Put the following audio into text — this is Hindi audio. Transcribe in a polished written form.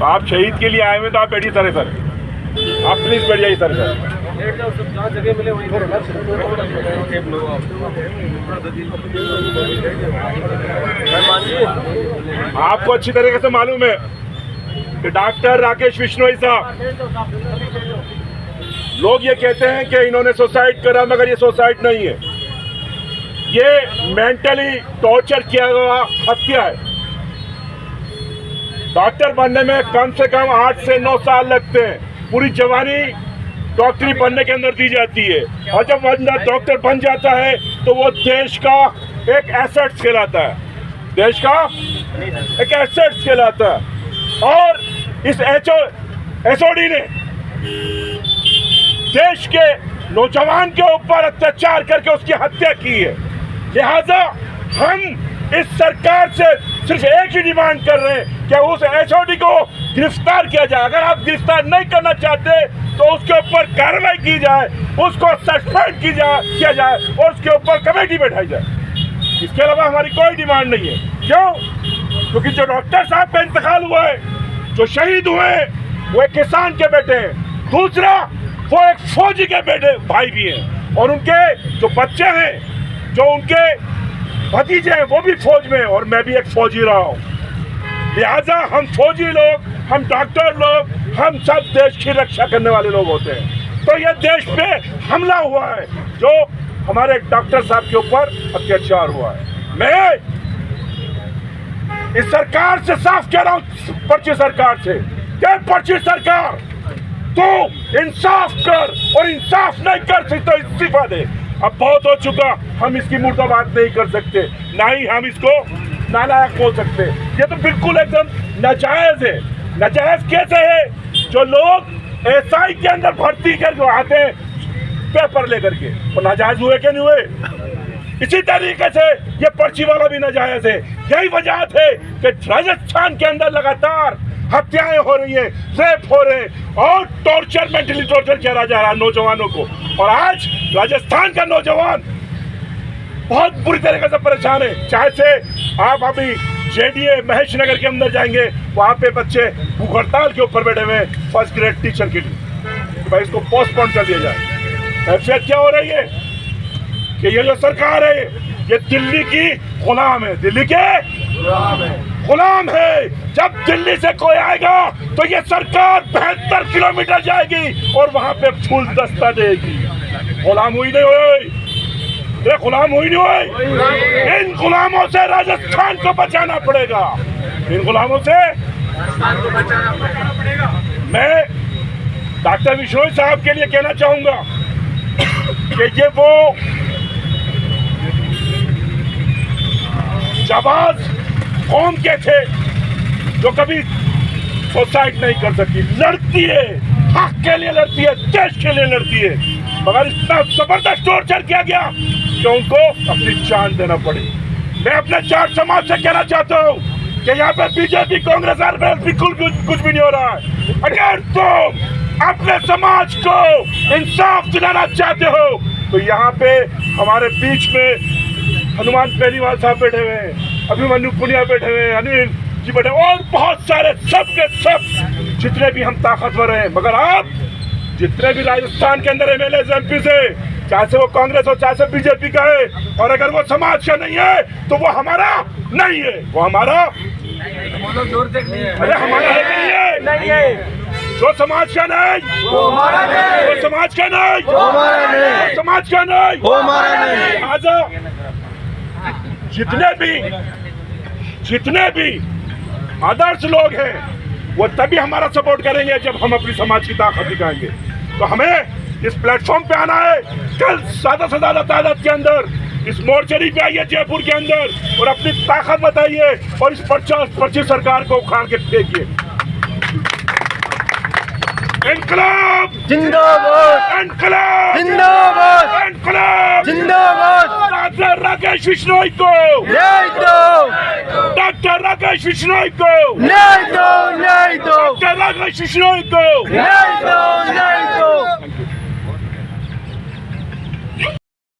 आप शहीद के लिए आए हुए तो आप बैठिए सर। आप प्लीज बैठ जाइए सर। आपको अच्छी तरीके से मालूम है कि डॉक्टर राकेश बिश्नोई साहब, लोग ये कहते हैं कि इन्होंने सुसाइड करा, मगर ये सुसाइड नहीं है, ये मेंटली टॉर्चर किया हुआ हत्या है। डॉक्टर बनने में कम से कम 8 से 9 साल लगते हैं। पूरी जवानी डॉक्टरी बनने के अंदर दी जाती है, और जब बंदा डॉक्टर बन जाता है तो वो देश का एक एसेट कहलाता है, देश का एक एसेट कहलाता है। और इस एसओडी ने देश के नौजवान के ऊपर अत्याचार करके उसकी हत्या की है। लिहाजा हम इस सरकार से सिर्फ एक ही डिमांड कर रहे हैं कि उस एसओडी को गिरफ्तार किया जाए। अगर आप गिरफ्तार नहीं करना चाहते तो उसके ऊपर कार्रवाई की जाए, उसको सस्पेंड किया जाए और उसके ऊपर कमेटी बैठाई जाए। इसके अलावा हमारी कोई डिमांड नहीं है। क्यों? क्योंकि जो डॉक्टर साहब का इंतकाल हुआ है, जो शहीद हुए हैं, वो एक किसान के बेटे हैं। दूसरा, वो एक फौजी के बेटे भाई भी हैं, और उनके जो बच्चे हैं, जो उनके भतीजे हैं, वो भी फौज में, और मैं भी एक फौजी रहा हूँ। लिहाजा हम फौजी लोग, हम डॉक्टर लोग, हम सब देश की रक्षा करने वाले लोग होते हैं। तो ये देश पे हमला हुआ है, जो हमारे डॉक्टर साहब के ऊपर अत्याचार हुआ है। मैं इस सरकार से साफ कह रहा हूँ, पर्ची सरकार से, क्या पर्ची सरकार, तू इंसाफ कर, और इंसाफ नहीं कर सकते तो इस्तीफा दे। अब बहुत हो चुका, हम इसकी मुर्दाबाद नहीं कर सकते, ना ही हम इसको नालायक बोल सकते। ये तो बिल्कुल एकदम नाजायज है। नाजायज कैसे है? जो लोग एसआई के अंदर भर्ती करके आते हैं पेपर लेकर के, वो नाजायज हुए कि नहीं हुए? इसी तरीके से ये पर्ची वाला भी नाजायज है। यही वजह है कि राजस्थान के अंदर लगातार हत्याएं हो रही है, रेप हो रहे हैं, और टॉर्चर, मेंटली टॉर्चर किया जा रहा है नौजवानों को। और आज राजस्थान का नौजवान बहुत बुरी तरीके से परेशान है। चाहे से आप अभी जेडीए महेश नगर के अंदर जाएंगे, वहाँ पे बच्चे भूख हड़ताल के ऊपर बैठे हुए हैं फर्स्ट ग्रेड टीचर के लिए, भाई इसको पोस्टपोन कर दिया जाए। हैसियत क्या हो रही है कि ये जो सरकार है, ये दिल्ली की गुलाम है, दिल्ली के गुलाम है। जब दिल्ली से कोई आएगा तो ये सरकार 72 किलोमीटर जाएगी और वहां पे फूल दस्ता देगी। गुलाम हुई नहीं हुई, ये गुलाम हुई नहीं हुई। इन गुलामों से राजस्थान को बचाना पड़ेगा, इन गुलामों से मैं डॉक्टर बिश्नोई साहब के लिए कहना चाहूंगा कि ये वो जाबाज कौम के थे जो कभी सुसाइड नहीं कर सकती, लड़ती है, हक के लिए लड़ती है, देश के लिए लड़ती है, मगर इतना जबरदस्त टॉर्चर किया गया कि उनको अपनी जान देना पड़ी। मैं अपने जाट समाज से कहना चाहता हूँ कि यहाँ पे बीजेपी, कांग्रेस, आरएलएल बिल्कुल कुछ भी नहीं हो रहा है। अगर तुम अपने समाज को इंसाफ दिलाना चाहते हो तो यहाँ पे हमारे बीच में हनुमान बेनीवाल साहब बैठे हुए हैं, अभिमन्यु पुनिया बैठे हुए हैं, अनिल जी बैठे, और बहुत सारे सब के सब जितने भी हम ताकतवर हैं। मगर आप जितने भी राजस्थान के अंदर एमएलए एमपी से, चाहे से वो कांग्रेस हो चाहे से बीजेपी का है, और अगर वो समाज का नहीं है तो वो हमारा नहीं है, वो हमारा अरे हमारा नहीं है। जो समाज का नहीं वो हमारा नहीं, वो समाज का नहीं वो हमारा नहीं, समाज का नहीं वो हमारा नहीं। लिहाजा जितने भी आदर्श लोग हैं वो तभी हमारा सपोर्ट करेंगे जब हम अपनी समाज की ताकत दिखाएंगे। तो हमें इस प्लेटफॉर्म पे आना है, कल ज्यादा से ज्यादा तादाद के अंदर इस मोर्चरी पे आइए जयपुर के अंदर, और अपनी ताकत बताइए, और इस पर्ची सरकार को उखाड़ के फेंकिए। इनकलाब जिंदाबाद, इनकलाब जिंदाबाद, इनकलाब जिंदाबाद। डॉक्टर राकेश बिश्नोई को न्याय दो, डॉक्टर राकेश बिश्नोई को न्याय दो, न्याय दो, डॉक्टर राकेश बिश्नोई को न्याय दो, न्याय दो।